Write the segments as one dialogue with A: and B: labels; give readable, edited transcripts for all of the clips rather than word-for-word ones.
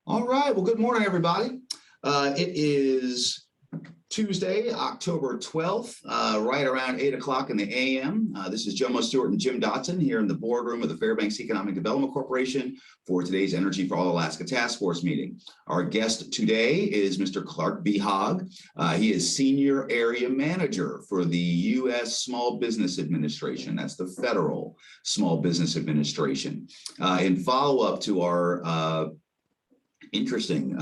A: All right. Well, good morning, everybody. It is Tuesday, October 12th, right around 8 o'clock in the a.m. This is Jomo Stewart and Jim Dotson here in the boardroom of the Fairbanks Economic Development Corporation for today's Energy for All Alaska Task Force meeting. Our guest today is Mr. Clark Bihag. He is Senior Area Manager for the U.S. Small Business Administration. That's the Federal Small Business Administration. In follow-up to our interesting,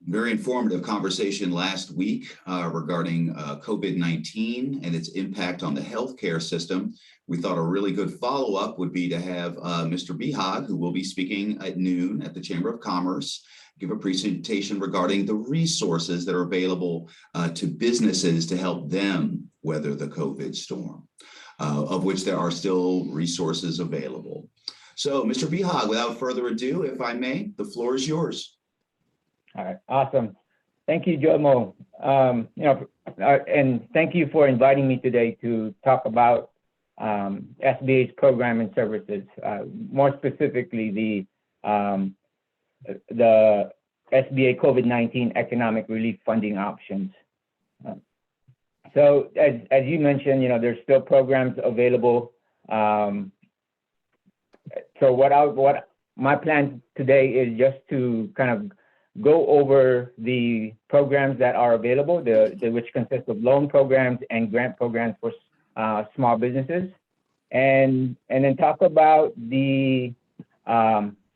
A: very informative conversation last week regarding COVID-19 and its impact on the healthcare system. We thought a really good follow-up would be to have Mr. Bihag, who will be speaking at noon at the Chamber of Commerce, give a presentation regarding the resources that are available to businesses to help them weather the COVID storm, of which there are still resources available. So, Mr. Bihag, without further ado, if I may, the floor is yours.
B: All right, awesome. Thank you, Jomo. And thank you for inviting me today to talk about SBA's program and services, more specifically the SBA COVID-19 economic relief funding options. So, as you mentioned, there's still programs available. So what my plan today is just to kind of go over the programs that are available, which consist of loan programs and grant programs for small businesses, and then talk about the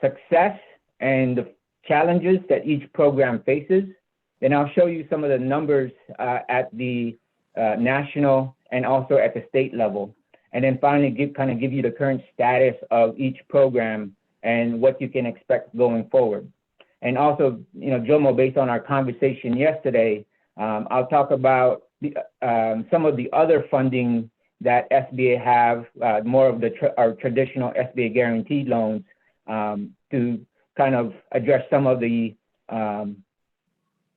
B: success and the challenges that each program faces. Then I'll show you some of the numbers at the national and also at the state level. And then finally give you the current status of each program and what you can expect going forward. And also, Jomo, based on our conversation yesterday, I'll talk about some of the other funding that SBA have, more of our traditional SBA guaranteed loans, to kind of address some of the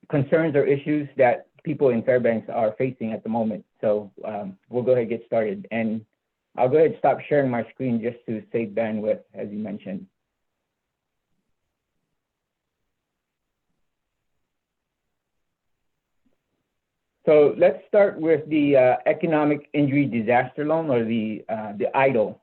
B: concerns or issues that people in Fairbanks are facing at the moment. So we'll go ahead and get started. And I'll go ahead and stop sharing my screen just to save bandwidth, as you mentioned. So let's start with the Economic Injury Disaster Loan, or the EIDL.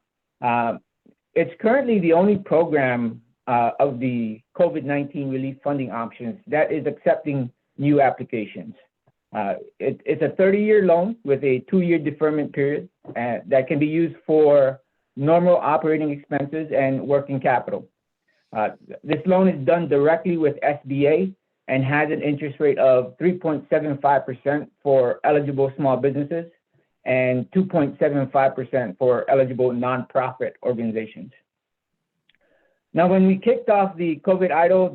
B: It's currently the only program of the COVID-19 relief funding options that is accepting new applications. It's a 30-year loan with a 2-year deferment period that can be used for normal operating expenses and working capital. This loan is done directly with SBA and has an interest rate of 3.75% for eligible small businesses and 2.75% for eligible nonprofit organizations. Now, when we kicked off the COVID EIDL,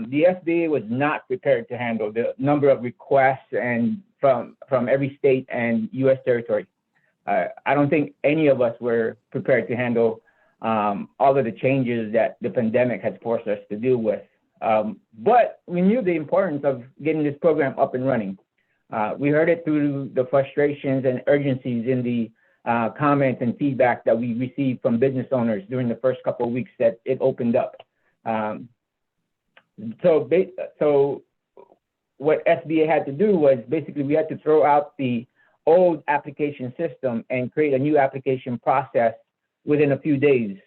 B: the SBA was not prepared to handle the number of requests and from every state and U.S. territory. I don't think any of us were prepared to handle all of the changes that the pandemic has forced us to deal with. But we knew the importance of getting this program up and running. We heard it through the frustrations and urgencies in the comments and feedback that we received from business owners during the first couple of weeks that it opened up. So what SBA had to do was basically we had to throw out the old application system and create a new application process within a few days,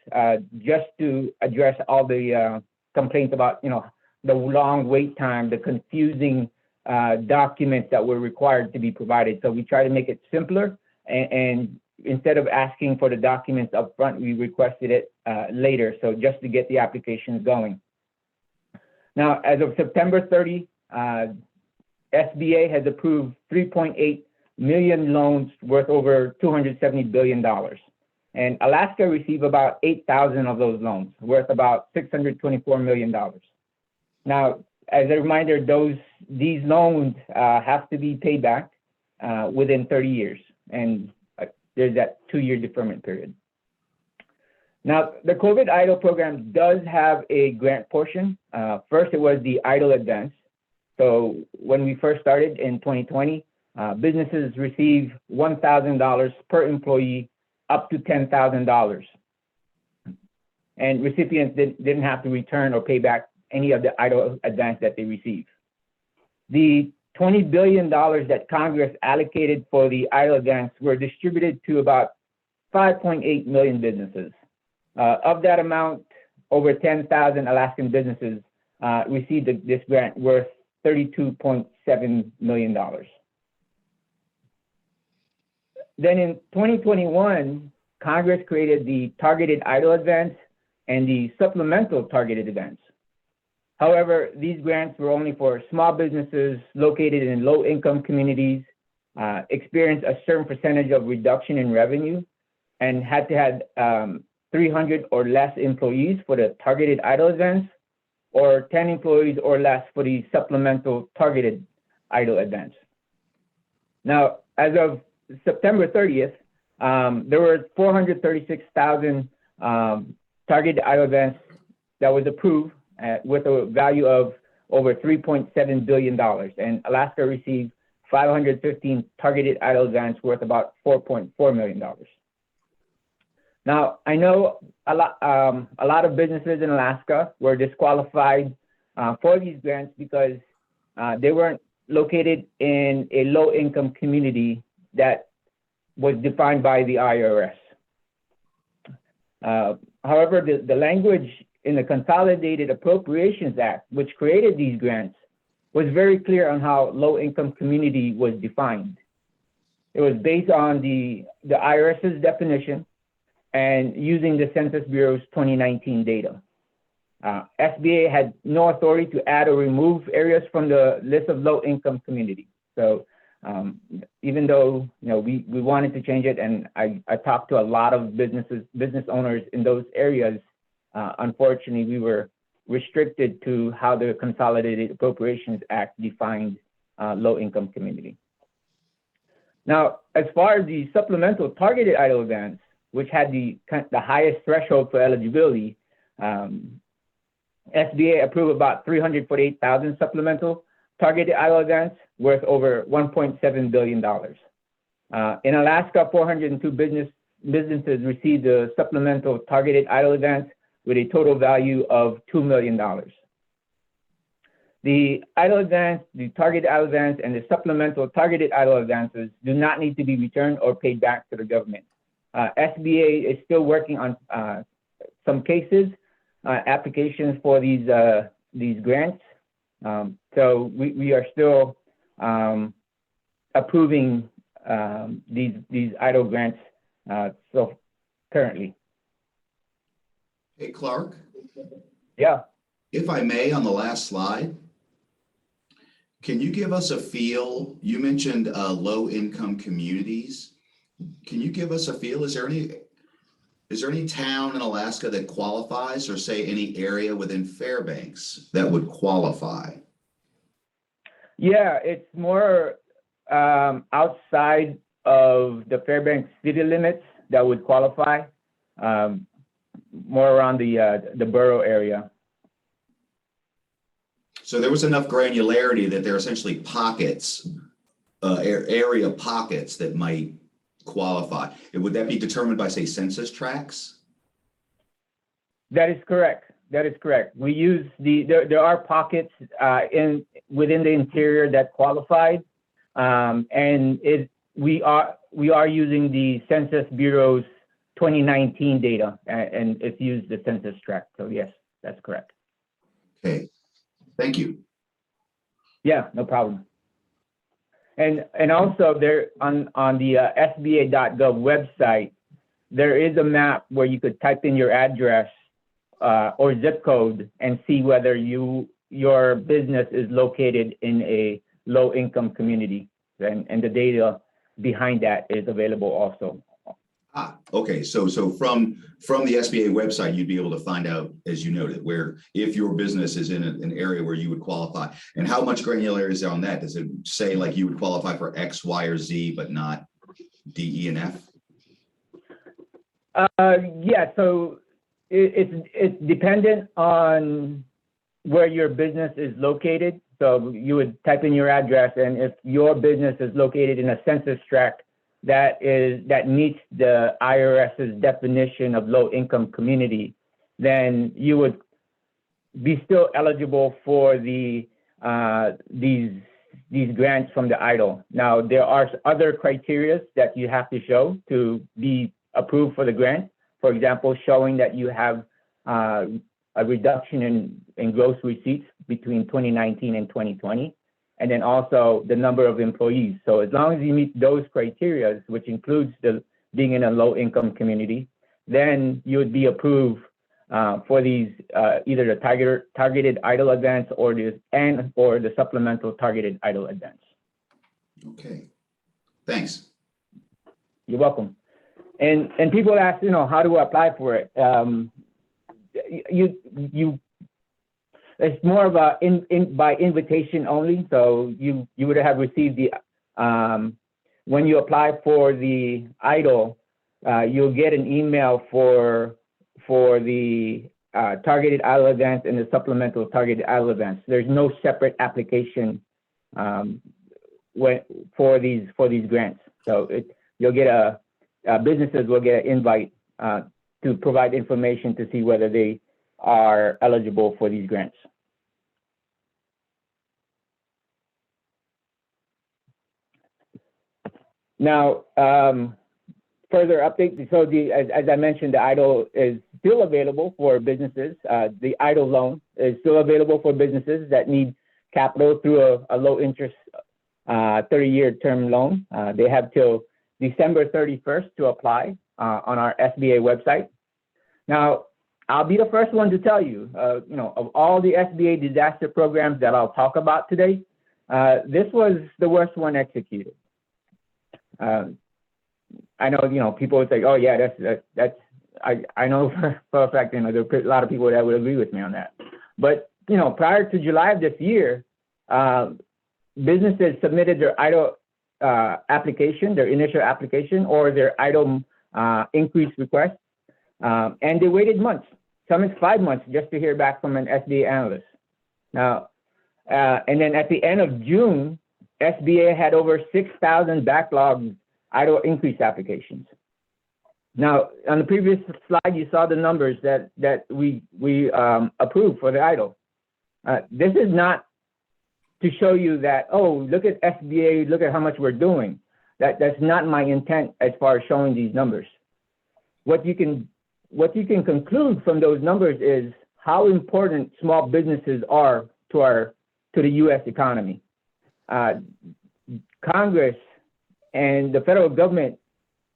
B: just to address all the complaints about the long wait time, the confusing documents that were required to be provided. So we try to make it simpler, and instead of asking for the documents up front, we requested it later, so just to get the applications going. Now, as of September 30, SBA has approved 3.8 million loans worth over $270 billion. And Alaska received about 8,000 of those loans worth about $624 million. Now, as a reminder, these loans have to be paid back within 30 years. And there's that 2-year deferment period. Now, the COVID EIDL program does have a grant portion. First, it was the EIDL Advance. So when we first started in 2020, businesses received $1,000 per employee up to $10,000. And recipients didn't have to return or pay back any of the EIDL advance that they receive. The $20 billion that Congress allocated for the EIDL advance were distributed to about 5.8 million businesses. Of that amount, over 10,000 Alaskan businesses received this grant worth $32.7 million. Then in 2021, Congress created the Targeted EIDL Advance and the Supplemental Targeted Advance. However, these grants were only for small businesses located in low-income communities, experienced a certain percentage of reduction in revenue, and had to have 300 or less employees for the Targeted EIDL Advance, or 10 employees or less for the Supplemental Targeted EIDL Advance. Now, as of September 30th, there were 436,000 Targeted EIDL Advance that was approved with a value of over $3.7 billion, and Alaska received 515 Targeted EIDL Advance worth about $4.4 million. Now, I know a lot of businesses in Alaska were disqualified for these grants because they weren't located in a low-income community that was defined by the IRS. However, the language in the Consolidated Appropriations Act, which created these grants, was very clear on how low-income community was defined. It was based on the IRS's definition and using the Census Bureau's 2019 data. SBA had no authority to add or remove areas from the list of low-income communities. So even though we wanted to change it, and I talked to a lot of business owners in those areas, unfortunately we were restricted to how the Consolidated Appropriations Act defined low-income community. Now, as far as the Supplemental Targeted EIDL Advance, which had the highest threshold for eligibility, SBA approved about 348,000 Supplemental Targeted EIDL Advance worth over $1.7 billion. In Alaska, 402 businesses received the Supplemental Targeted EIDL Advance with a total value of $2 million. The EIDL Advance, the Targeted EIDL Advance, and the Supplemental Targeted EIDL Advances do not need to be returned or paid back to the government. SBA is still working on some cases, applications for these grants. So we are still approving these EIDL grants so currently.
A: Hey, Clark.
B: Yeah.
A: If I may, on the last slide, can you give us a feel? You mentioned low-income communities. Can you give us a feel? Is there any town in Alaska that qualifies, or say any area within Fairbanks that would qualify?
B: Yeah, it's more outside of the Fairbanks city limits that would qualify, more around the borough area.
A: So there was enough granularity that there are essentially pockets, area pockets that might qualify. Would that be determined by, say, census tracts?
B: That is correct. That is correct. We use there are pockets within the interior that qualified, and we are using the Census Bureau's 2019 data, and it's used the census tract. So yes, that's correct.
A: Okay, thank you.
B: Yeah, no problem. And also there on the SBA.gov website, there is a map where you could type in your address or zip code and see whether your business is located in a low-income community, and the data behind that is available also.
A: Okay. So from the SBA website, you'd be able to find out, as you noted, where if your business is in an area where you would qualify. And how much granularity is there on that? Does it say like you would qualify for X, Y, or Z, but not D, E, and F?
B: Yeah. So it's dependent on where your business is located. So you would type in your address, and if your business is located in a census tract that meets the IRS's definition of low-income community, then you would be still eligible for the these grants from the EIDL. Now, there are other criteria that you have to show to be approved for the grant. For example, showing that you have a reduction in gross receipts between 2019 and 2020, and then also the number of employees. So as long as you meet those criteria, which includes being in a low-income community, then you would be approved for these either the targeted EIDL advance or the supplemental targeted EIDL advance.
A: Okay, thanks.
B: You're welcome. And people ask, how do I apply for it? It's more of a by invitation only. So you would have received the when you apply for the EIDL, you'll get an email for the targeted EIDL advance and the supplemental targeted EIDL advance. There's no separate application for these grants. So you'll get businesses will get an invite to provide information to see whether they are eligible for these grants. Now, further update. So as I mentioned, the EIDL is still available for businesses. The EIDL loan is still available for businesses that need capital through a low interest 30-year term loan. They have till December 31st to apply on our SBA website. Now, I'll be the first one to tell you, of all the SBA disaster programs that I'll talk about today, this was the worst one executed. I know, people would say, oh yeah, I know for a fact, there are a lot of people that would agree with me on that. But, prior to July of this year, businesses submitted their EIDL application, their initial application, or their EIDL increase request, and they waited months. Some is 5 months just to hear back from an SBA analyst. Now, and then at the end of June, SBA had over 6,000 backlogged EIDL increase applications. Now, on the previous slide, you saw the numbers that we approved for the EIDL. This is not to show you that, oh, look at SBA, look at how much we're doing. That's not my intent as far as showing these numbers. What you can conclude from those numbers is how important small businesses are to the U.S. economy. Congress and the federal government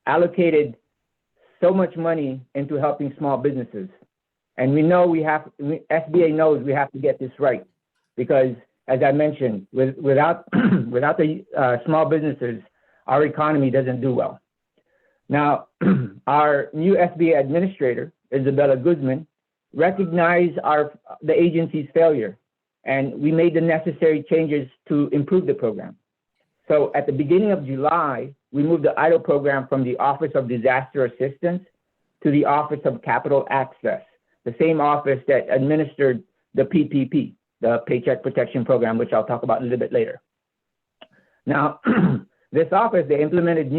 B: allocated so much money into helping small businesses. And we know SBA knows we have to get this right, because as I mentioned, without the small businesses, our economy doesn't do well. Now, our new SBA administrator, Isabella Guzman, recognized the agency's failure, and we made the necessary changes to improve the program. So at the beginning of July, we moved the EIDL program from the Office of Disaster Assistance to the Office of Capital Access, the same office that administered the PPP, the Paycheck Protection Program, which I'll talk about a little bit later. Now, this office, they implemented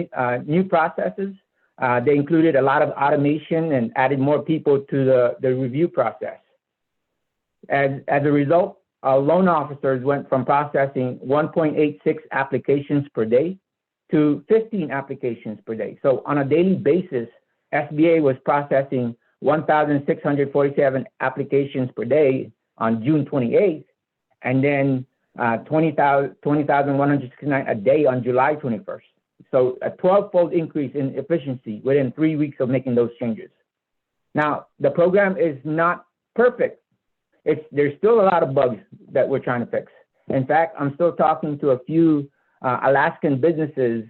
B: new processes. They included a lot of automation and added more people to the review process. As a result, our loan officers went from processing 1.86 applications per day to 15 applications per day. So on a daily basis, SBA was processing 1,647 applications per day on June 28th, and then 20,169 a day on July 21st. So a 12-fold increase in efficiency within 3 weeks of making those changes. Now, the program is not perfect. There's still a lot of bugs that we're trying to fix. In fact, I'm still talking to a few Alaskan businesses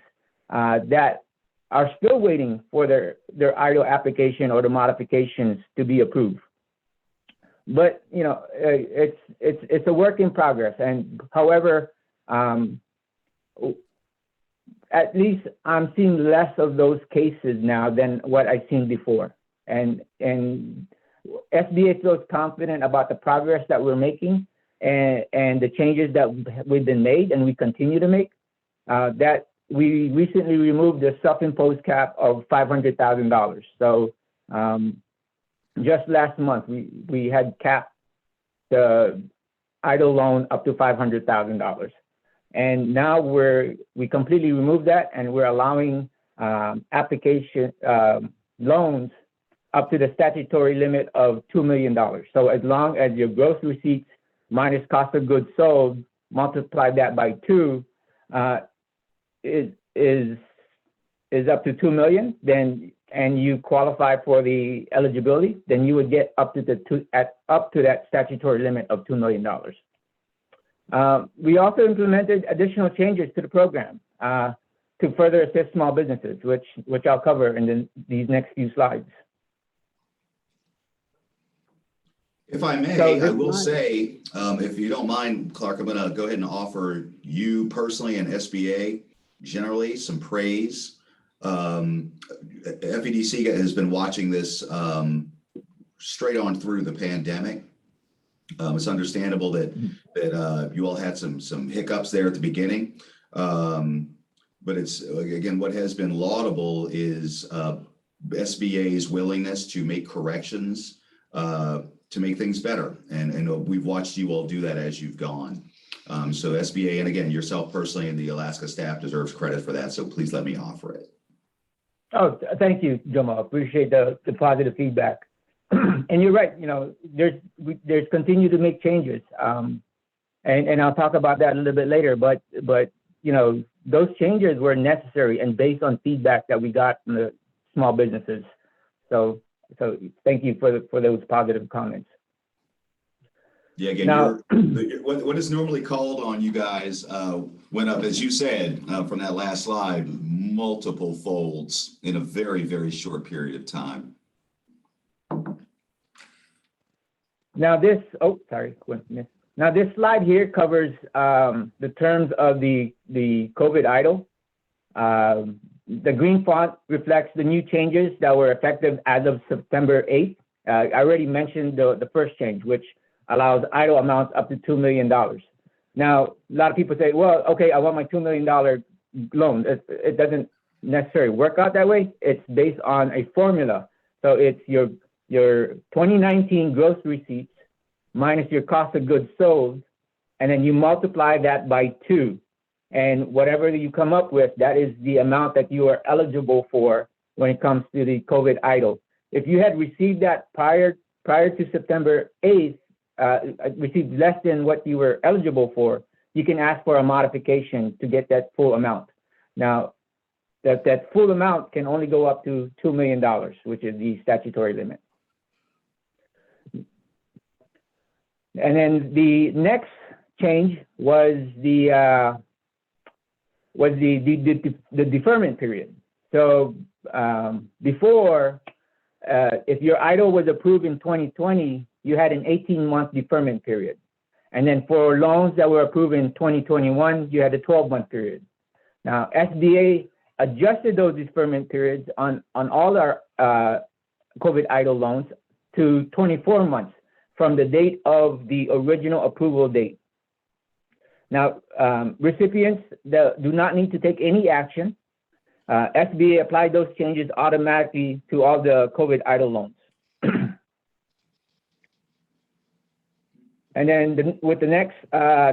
B: that are still waiting for their EIDL application or the modifications to be approved. But it's a work in progress. And however, at least I'm seeing less of those cases now than what I've seen before. And SBA feels confident about the progress that we're making and the changes that we've been made and we continue to make. That we recently removed the self-imposed cap of $500,000. So just last month, we had capped the idle loan up to $500,000. And now we completely removed that, and we're allowing application loans up to the statutory limit of $2 million. So as long as your gross receipts minus cost of goods sold, multiply that by 2, is up to 2 million, then, and you qualify for the eligibility, then you would get up to that statutory limit of $2 million. We also implemented additional changes to the program to further assist small businesses, which I'll cover in these next few slides.
A: If I may, I will say, if you don't mind, Clark, I'm going to go ahead and offer you personally and SBA generally some praise. FEDC has been watching this straight on through the pandemic. It's understandable that you all had some hiccups there at the beginning, but it's, again, what has been laudable is SBA's willingness to make corrections to make things better, and we've watched you all do that as you've gone. So SBA, and again, yourself personally and the Alaska staff deserves credit for that, so please let me offer it.
B: Oh, thank you, Jomo. Appreciate the positive feedback. And you're right, you know, there's continue to make changes, and I'll talk about that a little bit later, but you know, those changes were necessary and based on feedback that we got from the small businesses. So thank you for those positive comments.
A: Yeah, again,
B: now,
A: what is normally called on you guys went up, as you said, from that last slide, multiple folds in a very, very short period of time.
B: Now this, now this slide here covers the terms of the COVID idle. The green font reflects the new changes that were effective as of September 8th. I already mentioned the first change, which allows idle amounts up to $2 million. Now, a lot of people say, well, okay, I want my $2 million loan. It doesn't necessarily work out that way. It's based on a formula. So it's your 2019 gross receipts minus your cost of goods sold, and then you multiply that by 2. And whatever you come up with, that is the amount that you are eligible for when it comes to the COVID idle. If you had received that prior to September 8th, received less than what you were eligible for, you can ask for a modification to get that full amount. Now, that full amount can only go up to $2 million, which is the statutory limit. And then the next change was the deferment period. So before, if your idle was approved in 2020, you had an 18-month deferment period. And then for loans that were approved in 2021, you had a 12-month period. Now, SBA adjusted those deferment periods on all our COVID idle loans to 24 months from the date of the original approval date. Now, recipients that do not need to take any action. SBA applied those changes automatically to all the COVID idle loans. And then with the next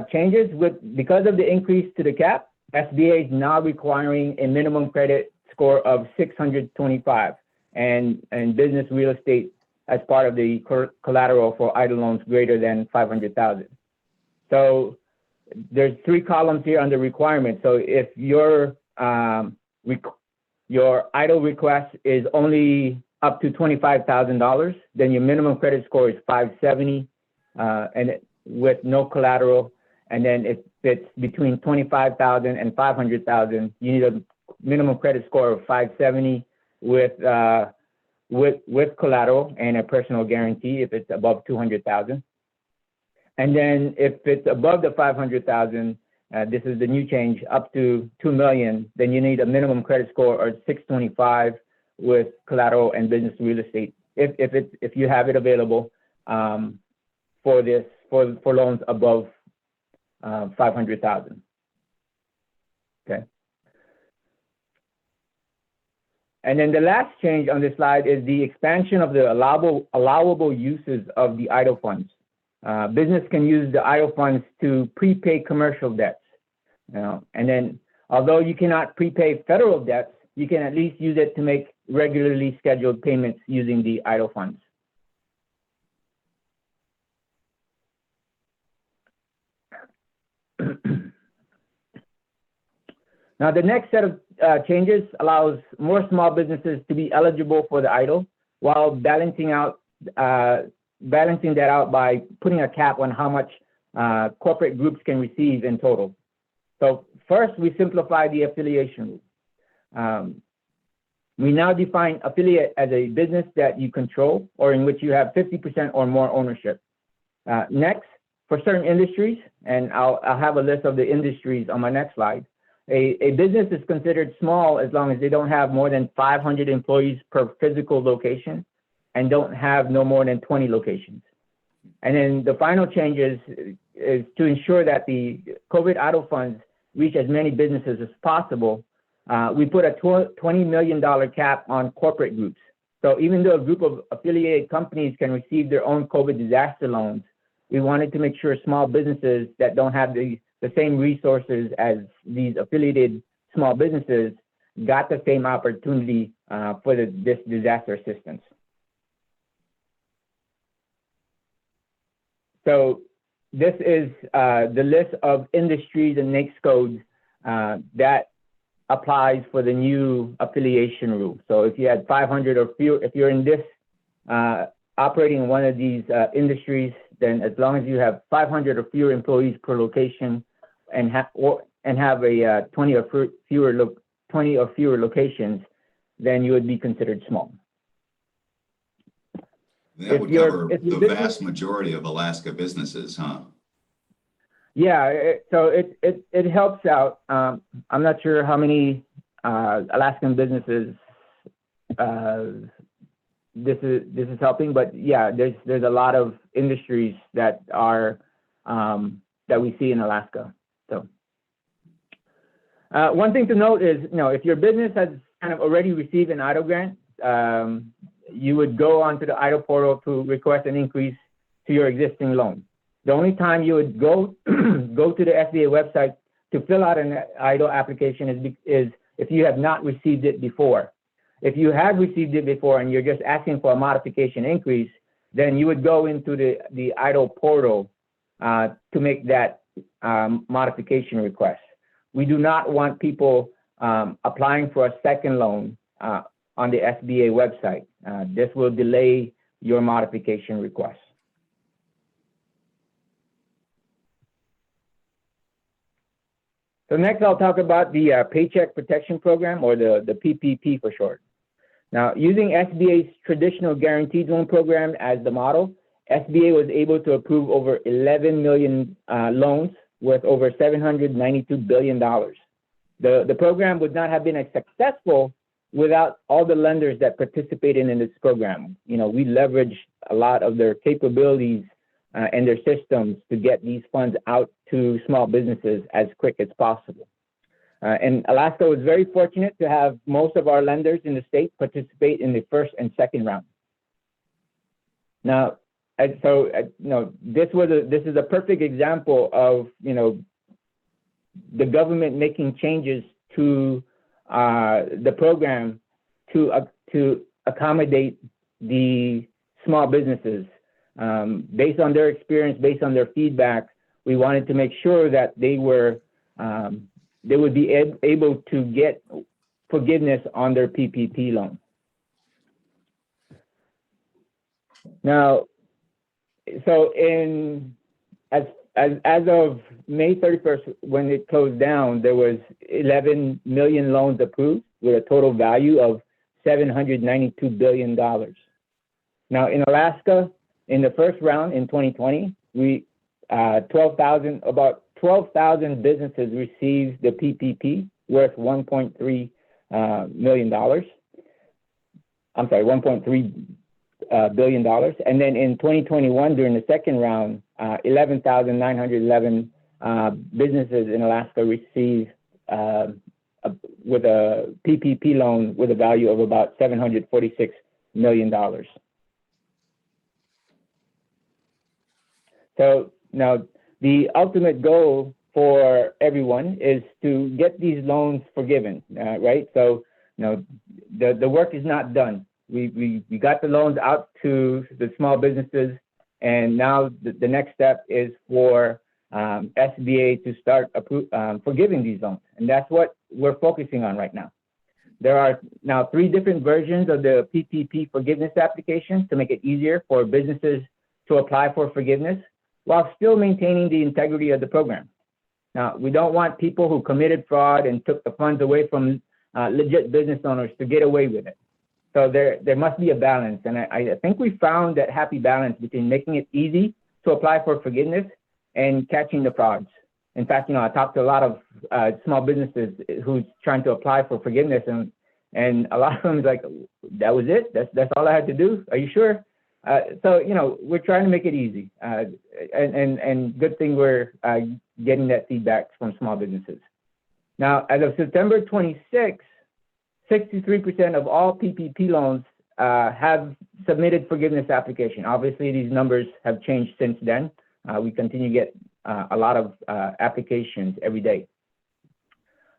B: changes, because of the increase to the cap, SBA is now requiring a minimum credit score of 625 and business real estate as part of the collateral for idle loans greater than 500,000. So there's 3 columns here under requirements. So if your idle request is only up to $25,000, then your minimum credit score is 570, and with no collateral. And then if it's between 25,000 and 500,000, you need a minimum credit score of 570 with collateral and a personal guarantee if it's above 200,000. And then if it's above the 500,000, this is the new change, up to 2 million, then you need a minimum credit score of 625 with collateral and business real estate, if you have it available for loans above 500,000. Okay. And then the last change on this slide is the expansion of the allowable uses of the idle funds. business can use the idle funds to prepay commercial debts. And then, although you cannot prepay federal debts, you can at least use it to make regularly scheduled payments using the idle funds. Now, the next set of changes allows more small businesses to be eligible for the idle, while balancing that out by putting a cap on how much corporate groups can receive in total. So first, we simplify the affiliation rule. We now define affiliate as a business that you control or in which you have 50% or more ownership. Next, for certain industries, and I'll have a list of the industries on my next slide, a business is considered small as long as they don't have more than 500 employees per physical location and don't have no more than 20 locations. And then the final change is to ensure that the COVID idle funds reach as many businesses as possible. We put a $20 million cap on corporate groups. So even though a group of affiliated companies can receive their own COVID disaster loans, we wanted to make sure small businesses that don't have the same resources as these affiliated small businesses got the same opportunity for this disaster assistance. So this is the list of industries and NAICS codes that applies for the new affiliation rule. So if you had 500 or fewer, if you're in this operating in one of these industries, then as long as you have 500 or fewer employees per location and have a 20 or fewer locations, then you would be considered small.
A: That would cover the vast majority of Alaska businesses, huh?
B: Yeah, so it helps out. I'm not sure how many Alaskan businesses this is helping, but yeah, there's a lot of industries that are that we see in Alaska. So one thing to note is, if your business has kind of already received an idle grant, you would go onto the idle portal to request an increase to your existing loan. The only time you would go to the SBA website to fill out an idle application is if you have not received it before. If you have received it before and you're just asking for a modification increase, then you would go into the idle portal to make that modification request. We do not want people applying for a second loan on the SBA website. This will delay your modification request. So next, I'll talk about the Paycheck Protection Program, or the PPP for short. Now, using SBA's traditional guaranteed loan program as the model, SBA was able to approve over 11 million loans worth over $792 billion. The program would not have been as successful without all the lenders that participated in this program. We leveraged a lot of their capabilities and their systems to get these funds out to small businesses as quick as possible. And Alaska was very fortunate to have most of our lenders in the state participate in the first and second round. Now, this is a perfect example of the government making changes to the program to accommodate the small businesses. Based on their experience, based on their feedback, we wanted to make sure that they would be able to get forgiveness on their PPP loan. Now, so as of May 31st, when it closed down, there was 11 million loans approved with a total value of $792 billion. Now, in Alaska, in the first round in 2020, about 12,000 businesses received the PPP worth $1.3 million. I'm sorry, $1.3 billion. And then in 2021, during the second round, 11,911 businesses in Alaska received with a PPP loan with a value of about $746 million. So now the ultimate goal for everyone is to get these loans forgiven, right? So, the work is not done. We got the loans out to the small businesses, and now the next step is for SBA to start forgiving these loans, and that's what we're focusing on right now. There are now 3 different versions of the PPP forgiveness application to make it easier for businesses to apply for forgiveness while still maintaining the integrity of the program. Now, we don't want people who committed fraud and took the funds away from legit business owners to get away with it. So there must be a balance, and I think we found that happy balance between making it easy to apply for forgiveness and catching the frauds. In fact, I talked to a lot of small businesses who's trying to apply for forgiveness, and a lot of them is like, that was it? That's all I had to do? Are you sure? So, we're trying to make it easy, and good thing we're getting that feedback from small businesses. Now, as of September 26th, 63% of all PPP loans have submitted forgiveness application. Obviously, these numbers have changed since then. We continue to get a lot of applications every day.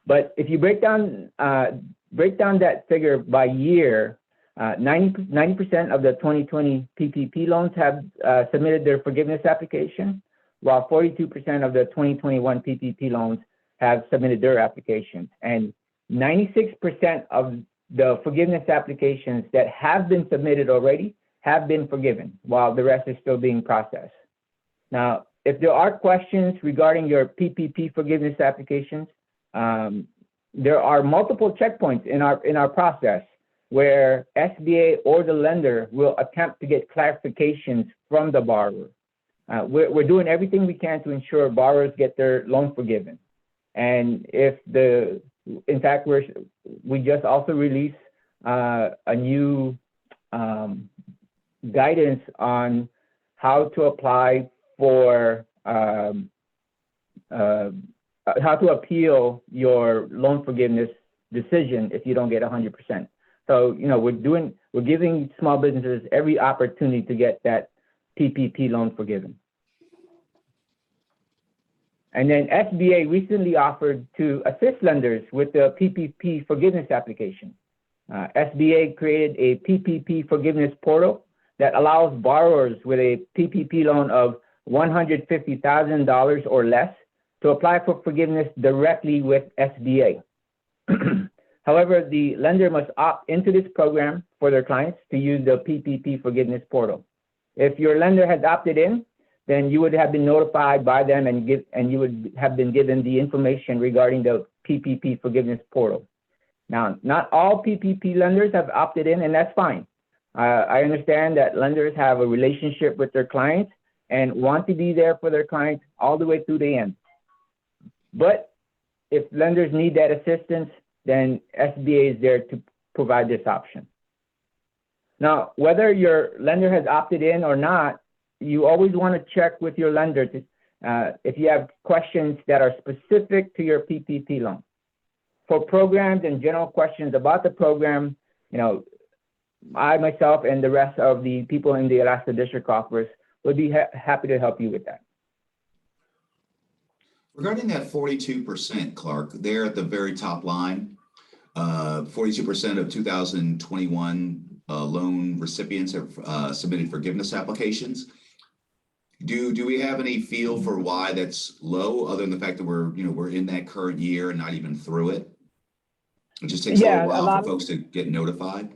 B: But if you break down that figure by year, 90% of the 2020 PPP loans have submitted their forgiveness application, while 42% of the 2021 PPP loans have submitted their applications. And 96% of the forgiveness applications that have been submitted already have been forgiven, while the rest is still being processed. Now, if there are questions regarding your PPP forgiveness applications, there are multiple checkpoints in our process where SBA or the lender will attempt to get clarifications from the borrower. We're doing everything we can to ensure borrowers get their loan forgiven. And in fact, we just also released a new guidance on how to apply for how to appeal your loan forgiveness decision if you don't get 100%. So, we're giving small businesses every opportunity to get that PPP loan forgiven. And then SBA recently offered to assist lenders with the PPP forgiveness application. SBA created a PPP forgiveness portal that allows borrowers with a PPP loan of $150,000 or less to apply for forgiveness directly with SBA. However, the lender must opt into this program for their clients to use the PPP forgiveness portal. If your lender has opted in, then you would have been notified by them and you would have been given the information regarding the PPP forgiveness portal. Now, not all PPP lenders have opted in, and that's fine. I understand that lenders have a relationship with their clients and want to be there for their clients all the way through the end. But if lenders need that assistance, then SBA is there to provide this option. Now, whether your lender has opted in or not, you always want to check with your lender if you have questions that are specific to your PPP loan. For programs and general questions about the program, I myself and the rest of the people in the Alaska District Office would be happy to help you with that.
A: Regarding that 42%, Clark, there at the very top line, 42% of 2021 loan recipients have submitted forgiveness applications. Do we have any feel for why that's low, other than the fact that we're in that current year and not even through it? It just takes a little while for folks to get notified.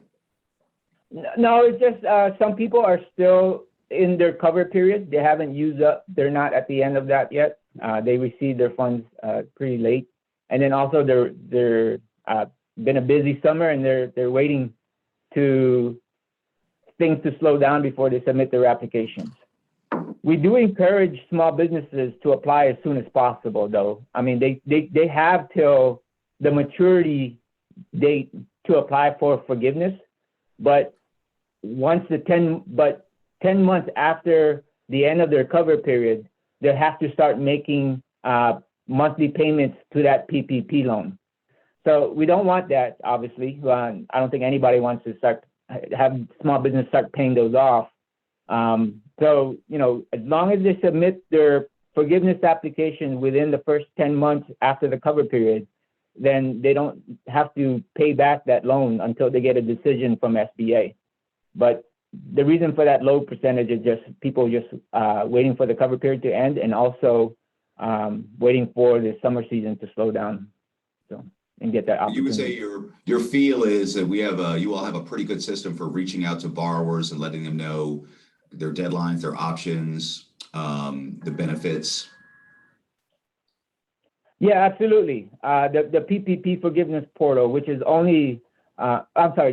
B: No, it's just some people are still in their cover period. They haven't used up. They're not at the end of that yet. They received their funds pretty late, and then also they're been a busy summer and they're waiting to things to slow down before they submit their applications. We do encourage small businesses to apply as soon as possible, though. I mean, they have till the maturity date to apply for forgiveness, but 10 months after the end of their cover period, they have to start making monthly payments to that PPP loan. So we don't want that, obviously. I don't think anybody wants to have small business start paying those off So, as long as they submit their forgiveness application within the first 10 months after the cover period, then they don't have to pay back that loan until they get a decision from SBA. But the reason for that low percentage is just people just waiting for the cover period to end, and also waiting for the summer season to slow down, so, and get that opportunity.
A: You would say your feel is that you all have a pretty good system for reaching out to borrowers and letting them know their deadlines, their options, the benefits.
B: Yeah, absolutely. The PPP Forgiveness portal, which is only, I'm sorry,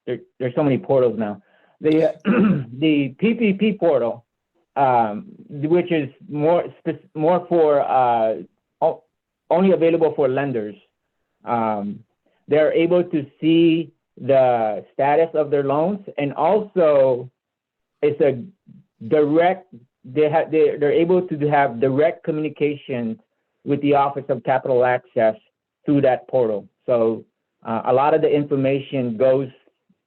B: there's so many portals now. The the PPP portal, which is more for only available for lenders. They're able to see the status of their loans, and also it's a direct. They're able to have direct communication with the Office of Capital Access through that portal. So a lot of the information goes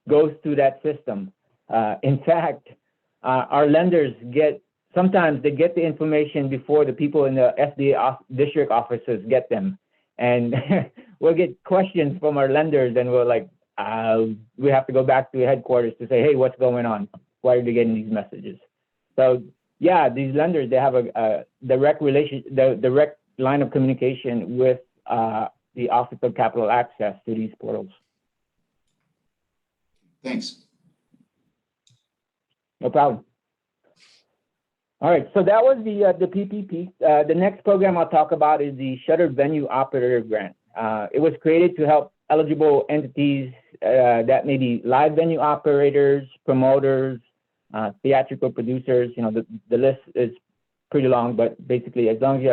B: through that system. In fact, our lenders sometimes they get the information before the people in the SBA district offices get them. And we'll get questions from our lenders, and we're like, we have to go back to the headquarters to say, hey, what's going on? Why are they getting these messages? So yeah, these lenders, they have a direct line of communication with the Office of Capital Access to these portals.
A: Thanks.
B: No problem. All right, so that was the PPP. The next program I'll talk about is the Shuttered Venue Operator Grant. It was created to help eligible entities that may be live venue operators, promoters, theatrical producers. The list is pretty long, but basically, as long as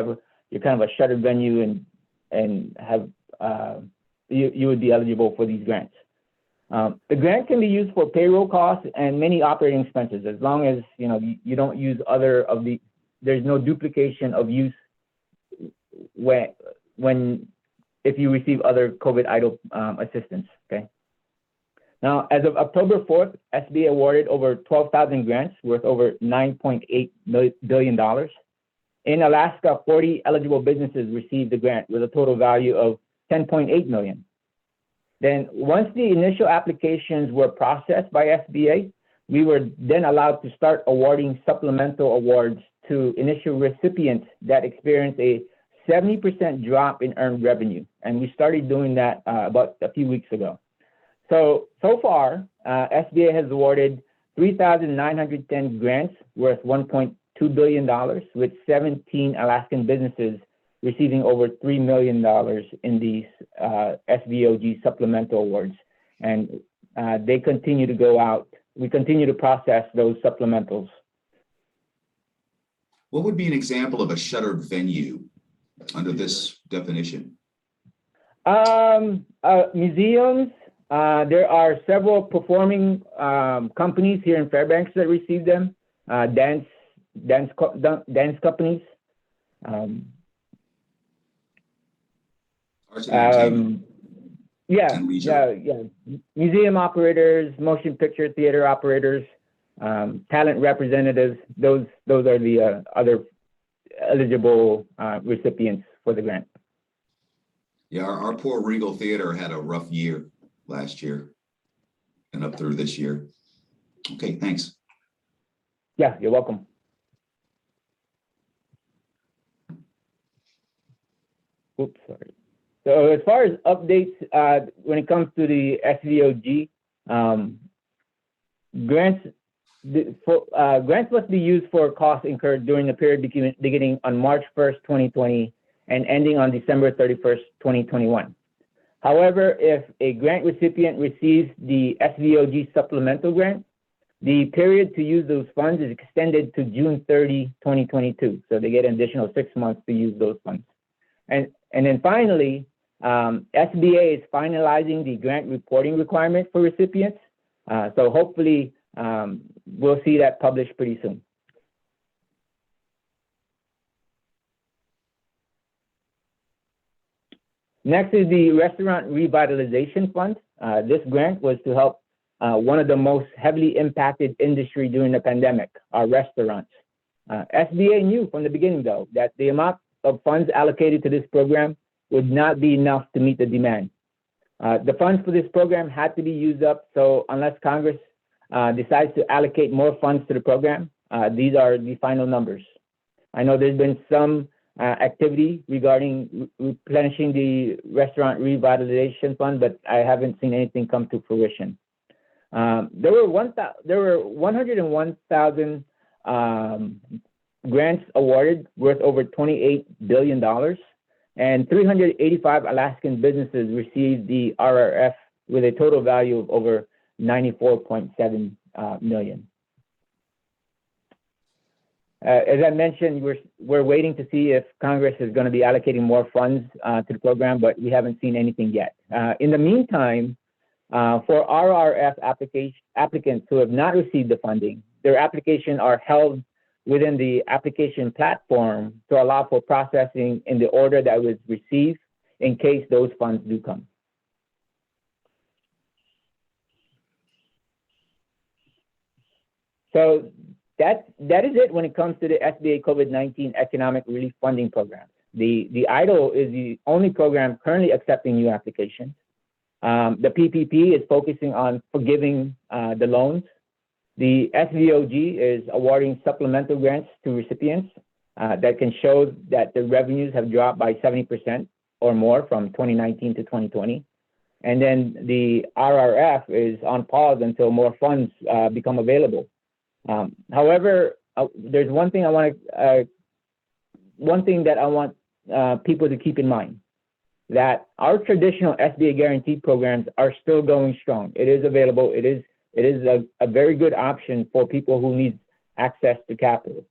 B: you're kind of a shuttered venue and have you would be eligible for these grants. The grant can be used for payroll costs and many operating expenses, as long as you don't use there's no duplication of use if you receive other COVID EIDL assistance. Okay. Now, as of October 4th, SBA awarded over 12,000 grants worth over $9.8 billion. In Alaska, 40 eligible businesses received the grant with a total value of $10.8 million. Then once the initial applications were processed by SBA, we were then allowed to start awarding supplemental awards to initial recipients that experienced a 70% drop in earned revenue. And we started doing that about a few weeks ago. So far, SBA has awarded 3,910 grants worth $1.2 billion, with 17 Alaskan businesses receiving over $3 million in these SVOG supplemental awards. And they continue to go out. We continue to process those supplementals.
A: What would be an example of a shuttered venue under this definition?
B: Museums. There are several performing companies here in Fairbanks that receive them. Dance companies.
A: Arts and entertainment.
B: Yeah. Museum operators, motion picture theater operators, talent representatives. Those are the other eligible recipients for the grant.
A: Yeah, our poor Regal Theater had a rough year last year and up through this year. Okay, thanks.
B: Yeah, you're welcome. Oops, sorry. So as far as updates, when it comes to the SVOG, grants must be used for costs incurred during the period beginning on March 1st, 2020 and ending on December 31st, 2021. However, if a grant recipient receives the SVOG supplemental grant, the period to use those funds is extended to June 30, 2022. So they get an additional 6 months to use those funds. And then finally, SBA is finalizing the grant reporting requirement for recipients. So hopefully we'll see that published pretty soon. Next is the Restaurant Revitalization Fund. This grant was to help one of the most heavily impacted industry during the pandemic, our restaurants. SBA knew from the beginning, though, that the amount of funds allocated to this program would not be enough to meet the demand. The funds for this program had to be used up, so unless Congress decides to allocate more funds to the program, these are the final numbers. I know there's been some activity regarding replenishing the restaurant revitalization fund, but I haven't seen anything come to fruition. There were 101,000 grants awarded worth over $28 billion, and 385 Alaskan businesses received the RRF with a total value of over $94.7 million. As I mentioned, we're waiting to see if Congress is going to be allocating more funds to the program, but we haven't seen anything yet. In the meantime, for RRF applicants who have not received the funding, their applications are held within the application platform to allow for processing in the order that was received in case those funds do come. So that is it when it comes to the SBA COVID-19 Economic Relief Funding Program. The EIDL is the only program currently accepting new applications. The PPP is focusing on forgiving the loans. The SVOG is awarding supplemental grants to recipients that can show that the revenues have dropped by 70% or more from 2019 to 2020. And then the RRF is on pause until more funds become available. However, there's one thing that I want people to keep in mind, that our traditional SBA guaranteed programs are still going strong. It is available. It is a very good option for people who need access to capital.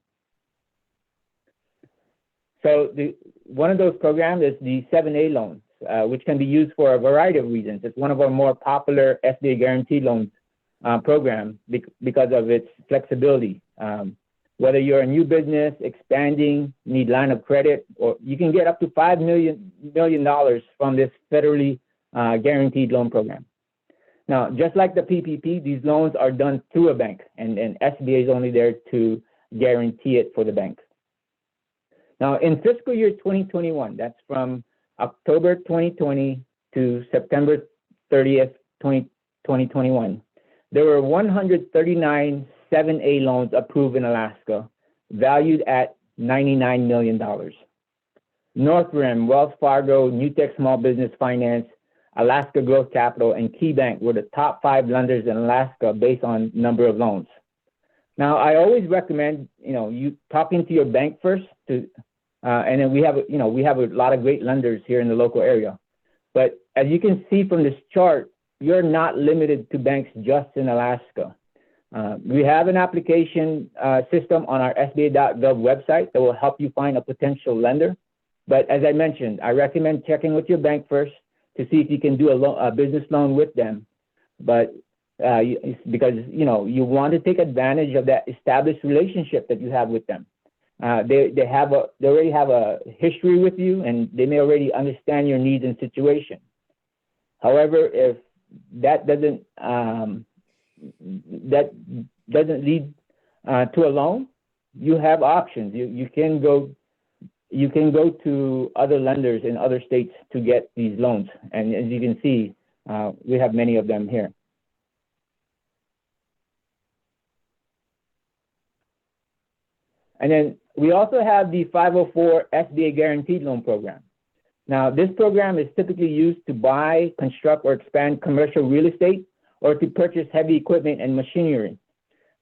B: So one of those programs is the 7A loans, which can be used for a variety of reasons. It's one of our more popular SBA guaranteed loans program because of its flexibility. Whether you're a new business, expanding, need line of credit, or you can get up to $5 million from this federally guaranteed loan program. Now, just like the PPP, these loans are done through a bank, and SBA is only there to guarantee it for the bank. Now, in fiscal year 2021, that's from October 2020 to September 30th, 2021, there were 139 7A loans approved in Alaska, valued at $99 million. Northrim, Wells Fargo, Newtek Small Business Finance, Alaska Growth Capital, and KeyBank were the top 5 lenders in Alaska based on number of loans. Now, I always recommend, you talking to your bank first, and then we have a lot of great lenders here in the local area. But as you can see from this chart, you're not limited to banks just in Alaska. We have an application system on our SBA.gov website that will help you find a potential lender. But as I mentioned, I recommend checking with your bank first to see if you can do a business loan with them. But because you want to take advantage of that established relationship that you have with them. They already have a history with you, and they may already understand your needs and situation. However, if that doesn't lead to a loan, you have options. You can go to other lenders in other states to get these loans, and as you can see, we have many of them here. And then we also have the 504 SBA Guaranteed Loan Program. Now, this program is typically used to buy, construct, or expand commercial real estate, or to purchase heavy equipment and machinery.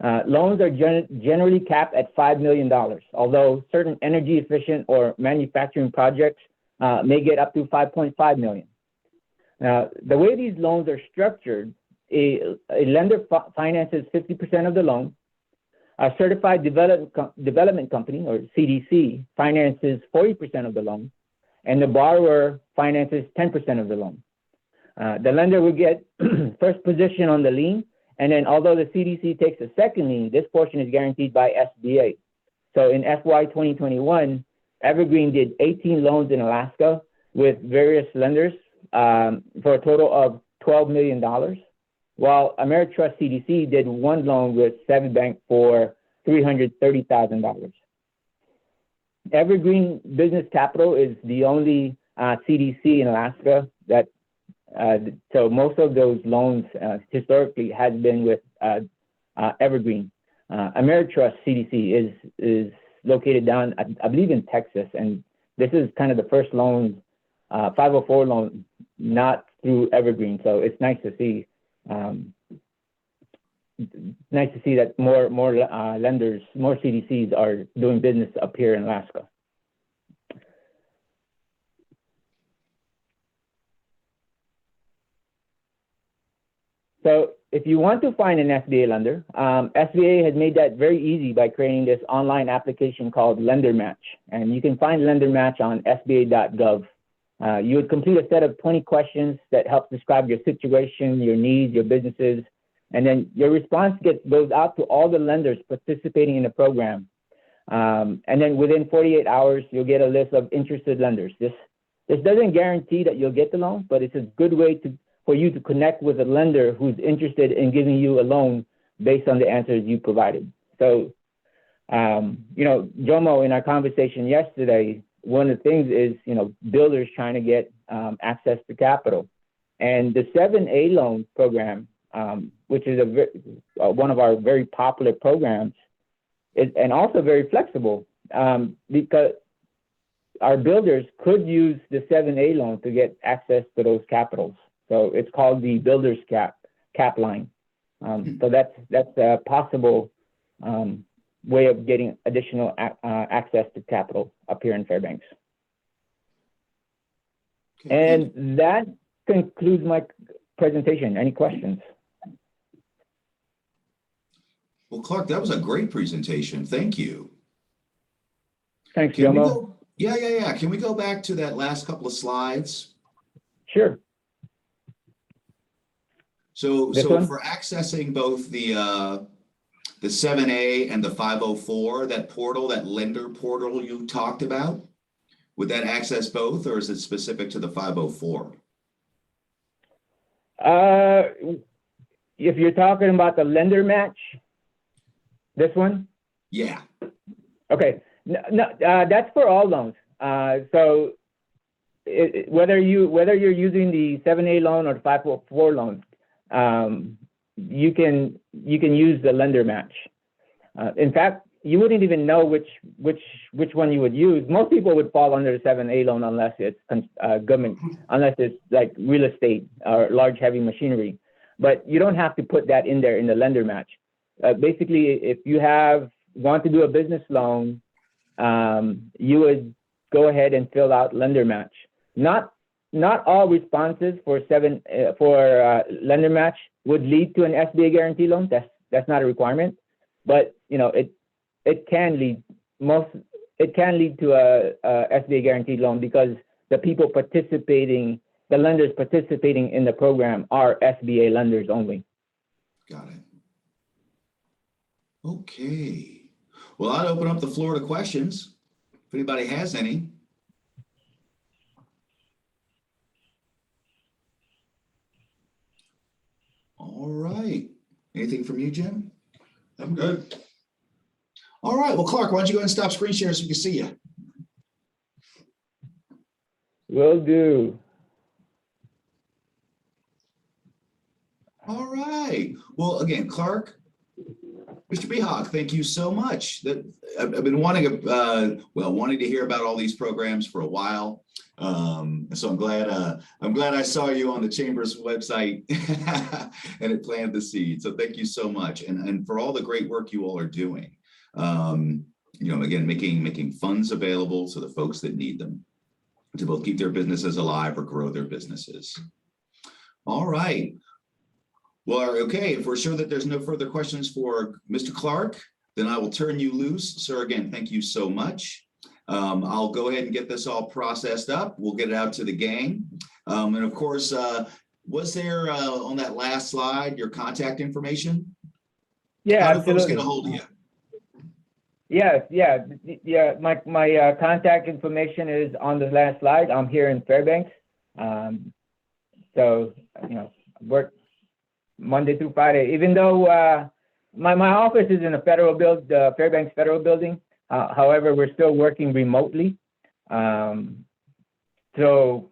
B: Loans are generally capped at $5 million, although certain energy efficient or manufacturing projects may get up to $5.5 million. Now, the way these loans are structured, a lender finances 50% of the loan, a certified development company, or CDC, finances 40% of the loan, and the borrower finances 10% of the loan. The lender will get first position on the lien, and then although the CDC takes a second lien, this portion is guaranteed by SBA. So in FY 2021, Evergreen did 18 loans in Alaska with various lenders for a total of $12 million. while Ameritrust CDC did one loan with Seven Bank for $330,000. Evergreen Business Capital is the only CDC in Alaska that, so most of those loans historically has been with Evergreen. Ameritrust CDC is located down, I believe, in Texas, and this is kind of the first loan, 504 loan, not through Evergreen. So it's nice to see. Nice to see that more lenders, more CDCs are doing business up here in Alaska. So if you want to find an SBA lender, SBA has made that very easy by creating this online application called Lender Match. And you can find Lender Match on sba.gov. You would complete a set of 20 questions that help describe your situation, your needs, your businesses, and then your response goes out to all the lenders participating in the program. And then within 48 hours, you'll get a list of interested lenders. This doesn't guarantee that you'll get the loan, but it's a good way for you to connect with a lender who's interested in giving you a loan based on the answers you provided. So, Jomo, in our conversation yesterday, one of the things is, builders trying to get access to capital. And the 7A loan program, which is one of our very popular programs, and also very flexible, because our builders could use the 7A loan to get access to those capitals. So it's called the builder's cap line. So that's a possible way of getting additional access to capital up here in Fairbanks. Okay. And that concludes my presentation. Any questions?
A: Well, Clark, that was a great presentation. Thank you.
B: Thanks, Jomo.
A: Yeah. Can we go back to that last couple of slides?
B: Sure.
A: So for accessing both the 7A and the 504, that portal, that lender portal you talked about, would that access both, or is it specific to the 504?
B: If you're talking about the lender match, this one?
A: Yeah.
B: Okay. No, that's for all loans. So whether you're using the 7A loan or the 504 loan, you can use the lender match. In fact, you wouldn't even know which one you would use. Most people would fall under the 7A loan unless it's government, unless it's like real estate or large heavy machinery. But you don't have to put that in there in the lender match. Basically, if you want to do a business loan, you would go ahead and fill out lender match. Not all responses for lender match would lead to an SBA guarantee loan. That's not a requirement, but it can lead to a SBA guaranteed loan because the lenders participating in the program are SBA lenders only.
A: Got it. Okay. Well, I'd open up the floor to questions if anybody has any. All right. Anything from you, Jim?
C: I'm good.
A: All right. Well, Clark, why don't you go ahead and stop screen sharing so we can see you?
B: Will do.
A: All right. Well, again, Clark, Mr. Bihag, thank you so much. I've been wanting to hear about all these programs for a while. So I'm glad I saw you on the Chamber's website and it planted the seed. So thank you so much. And for all the great work you all are doing. Again, making funds available to the folks that need them to both keep their businesses alive or grow their businesses. All right. Well, okay, if we're sure that there's no further questions for Mr. Clark, then I will turn you loose. Sir, again, thank you so much. I'll go ahead and get this all processed up. We'll get it out to the gang. And of course, was there on that last slide your contact information?
B: Yeah,
A: how do
B: absolutely.
A: Folks get a hold of you?
B: Yeah. My contact information is on the last slide. I'm here in Fairbanks. So, work Monday through Friday, even though my office is in a Fairbanks Federal Building. However, we're still working remotely. So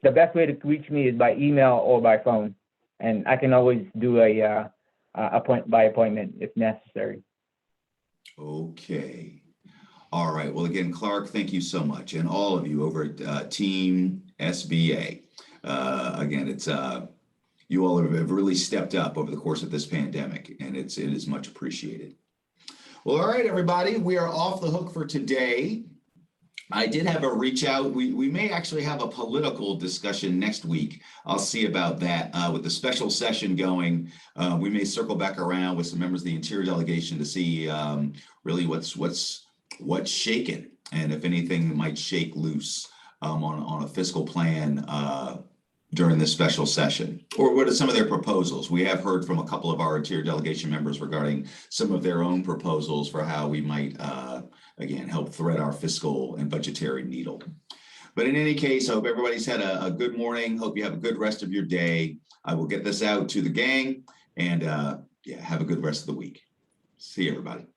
B: the best way to reach me is by email or by phone. And I can always do a by appointment if necessary.
A: Okay. All right. Well, again, Clark, thank you so much. And all of you over at Team SBA. Again, it's you all have really stepped up over the course of this pandemic, and it is much appreciated. Well, all right, everybody, we are off the hook for today. I did have a reach out. We may actually have a political discussion next week. I'll see about that. With the special session going, we may circle back around with some members of the Interior Delegation to see really what's shaken, and if anything might shake loose on a fiscal plan during this special session, or what are some of their proposals. We have heard from a couple of our Interior Delegation members regarding some of their own proposals for how we might, again, help thread our fiscal and budgetary needle. But in any case, I hope everybody's had a good morning. Hope you have a good rest of your day. I will get this out to the gang, and yeah, have a good rest of the week. See you, everybody.